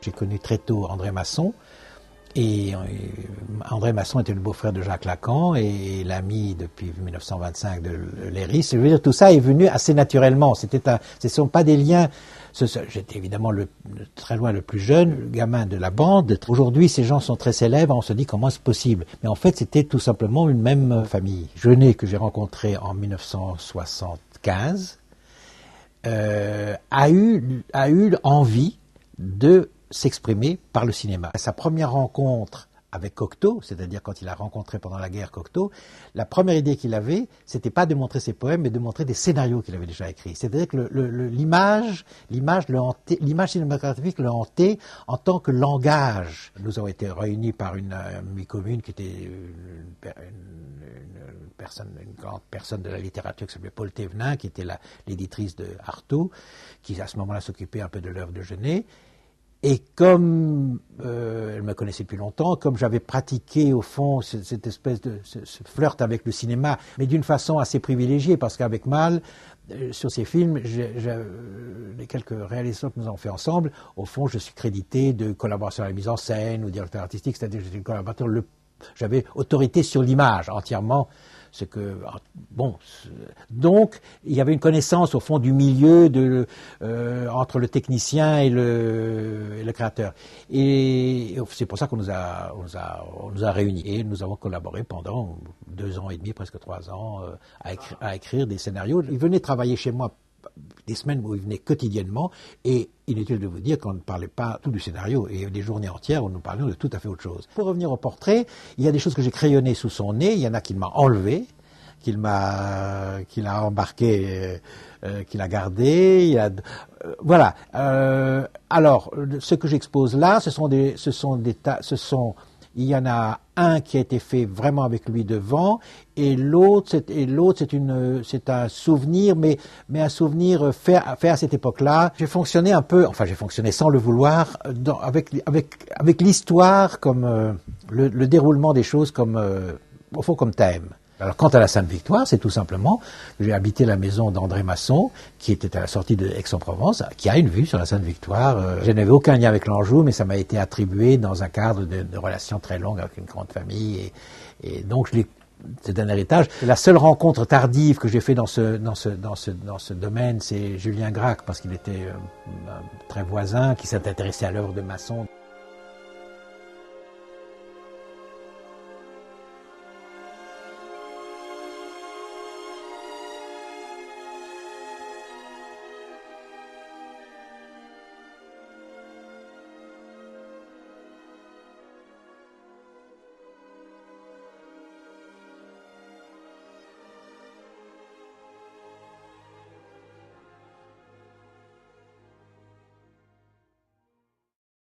J'ai connu très tôt André Masson, et André Masson était le beau-frère de Jacques Lacan et l'ami depuis 1925 de Léris. Je veux dire, tout ça est venu assez naturellement. Ce ne sont pas des liens. J'étais évidemment très loin le plus jeune, le gamin de la bande. Aujourd'hui, ces gens sont très célèbres, on se dit comment c'est possible. Mais en fait, c'était tout simplement une même famille. Jeunet, que j'ai rencontré en 1975, a eu envie de s'exprimer par le cinéma. Sa première rencontre avec Cocteau, c'est-à-dire quand il a rencontré pendant la guerre Cocteau, la première idée qu'il avait, c'était pas de montrer ses poèmes, mais de montrer des scénarios qu'il avait déjà écrits. C'est-à-dire que l'image cinématographique le hantait en tant que langage. Nous avons été réunis par une amie commune qui était une grande personne de la littérature qui s'appelait Paul Thévenin, qui était l'éditrice de Artaud, qui à ce moment-là s'occupait un peu de l'œuvre de Jeunet. Et comme elle me connaissait depuis longtemps, comme j'avais pratiqué au fond cette espèce de ce flirt avec le cinéma, mais d'une façon assez privilégiée, parce qu'avec Malle, sur ces films, les quelques réalisations que nous avons fait ensemble, au fond, je suis crédité de collaboration à la mise en scène ou directeur artistique, c'est-à-dire que j'étais un collaborateur, j'avais autorité sur l'image entièrement. Donc, il y avait une connaissance au fond du milieu entre le technicien et le créateur. Et c'est pour ça qu'on nous a réunis. Et nous avons collaboré pendant 2 ans et demi, presque 3 ans, à écrire des scénarios. Il venait travailler chez moi des semaines où il venait quotidiennement, et inutile de vous dire qu'on ne parlait pas tout du scénario, et des journées entières où nous parlions de tout à fait autre chose. Pour revenir au portrait, il y a des choses que j'ai crayonnées sous son nez, il y en a qu'il m'a enlevé, qu'il a embarqué, qu'il a gardé. Voilà. Alors, ce que j'expose là, il y en a un qui a été fait vraiment avec lui devant, et l'autre c'est un souvenir, mais un souvenir fait à cette époque-là. J'ai fonctionné sans le vouloir, avec l'histoire comme le déroulement des choses comme au fond comme thème. Alors, quant à la Sainte-Victoire, c'est tout simplement que j'ai habité la maison d'André Masson, qui était à la sortie de Aix-en-Provence, qui a une vue sur la Sainte-Victoire. Je n'avais aucun lien avec l'Anjou, mais ça m'a été attribué dans un cadre de relations très longues avec une grande famille. Et donc, c'est un héritage. La seule rencontre tardive que j'ai fait dans ce domaine, c'est Julien Gracq, parce qu'il était très voisin, qui s'est intéressé à l'œuvre de Masson.